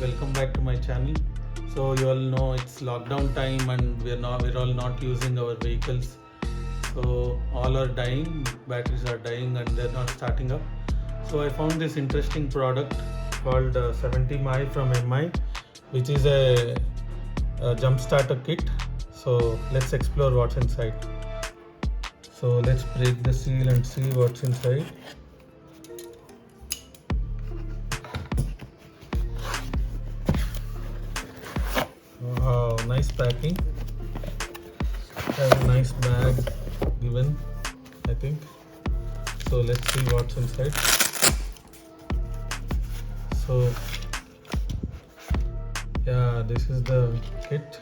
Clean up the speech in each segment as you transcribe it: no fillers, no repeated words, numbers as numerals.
welcome back to my channel. So you all know it's lockdown time and we're all not using our vehicles. So all are dying, batteries are dying and they're not starting up. So I found this interesting product called 70 Mi from MI, which is a jump starter kit. So let's explore what's inside. So let's break the seal and see what's inside. Wow, nice packing. Has a nice bag given, I think. So let's see what's inside. So yeah, this is the kit.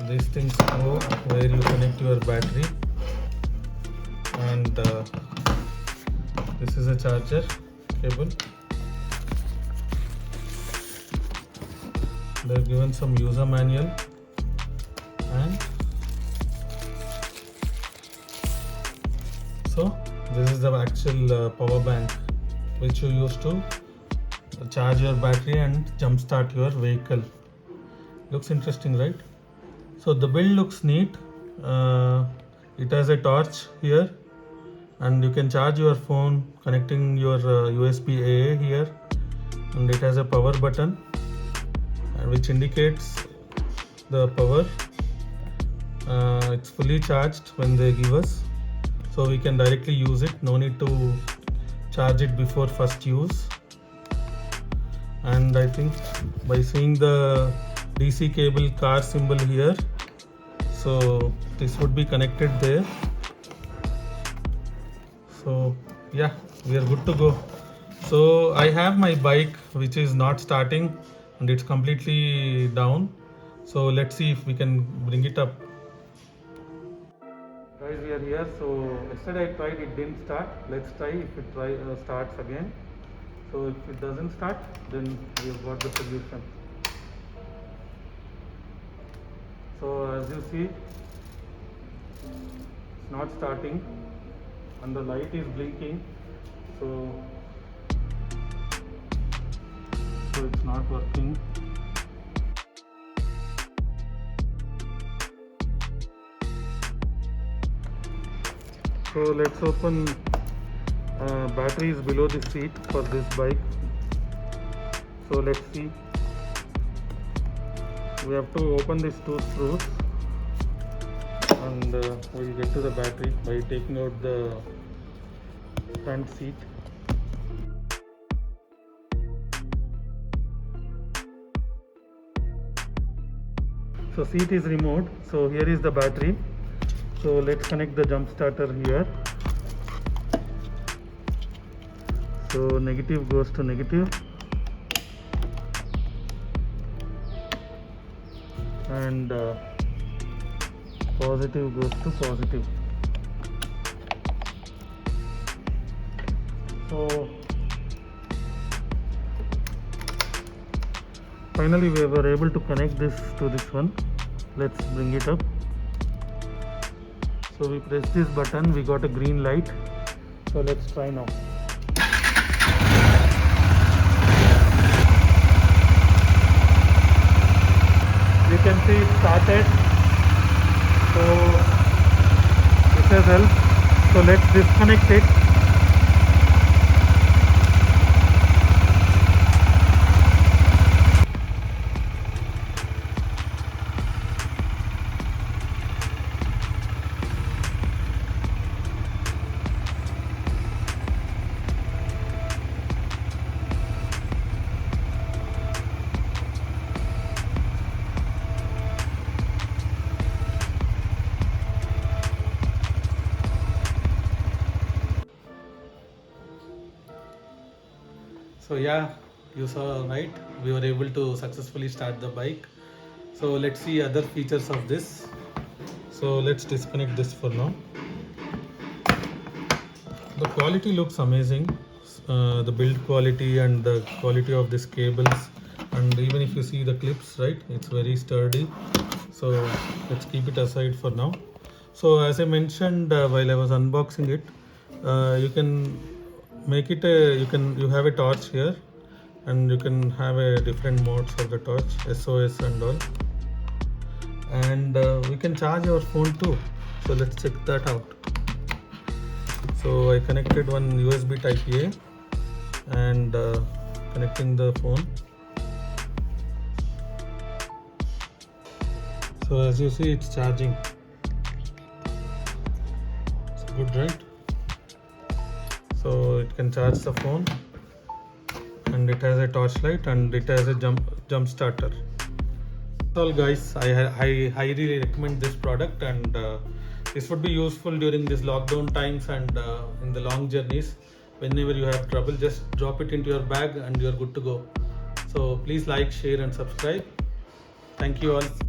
These things go where you connect your battery, and this is a charger cable. They're given some user manual, and so this is the actual power bank which you use to charge your battery and jumpstart your vehicle. Looks interesting, right? So the build looks neat. It has a torch here, and you can charge your phone connecting your USB AA here, and it has a power button which indicates the power. It's fully charged when they give us, so we can directly use it. No need to charge it before first use. And I think by seeing the DC cable car symbol here, so this would be connected there. So yeah, we are good to go. So I have my bike which is not starting and it's completely down. So let's see if we can bring it up. Guys, we are here. So yesterday I tried, it didn't start. Let's try if it starts again. So if it doesn't start, then we have got the solution. So as you see, it's not starting and the light is blinking. So it's not working. So let's open battery is below the seat for this bike. So let's see. We have to open these two screws and we'll get to the battery by taking out the front seat. So seat is removed. So here is the battery. So let's connect the jump starter here. So negative goes to negative and positive goes to positive. So finally we were able to connect this to this one. Let's bring it up. So we press this button, we got a green light. So let's try now. You can see it started. So this has helped. So let's disconnect it. So yeah, you saw, right? We were able to successfully start the bike. So let's see other features of this. So let's disconnect this for now. The quality looks amazing. The build quality and the quality of these cables, and even if you see the clips, right, it's very sturdy. So let's keep it aside for now. So as I mentioned while I was unboxing it, you can make it you have a torch here, and you can have a different modes of the torch, SOS and all. And we can charge our phone too, so let's check that out. So I connected one USB type A and connecting the phone. So as you see, it's charging. It's good, right? So it can charge the phone, and it has a torchlight, and it has a jump starter. That's all, guys. I highly recommend this product, and this would be useful during these lockdown times and in the long journeys. Whenever you have trouble, just drop it into your bag and you're good to go. So please like, share and subscribe. Thank you all.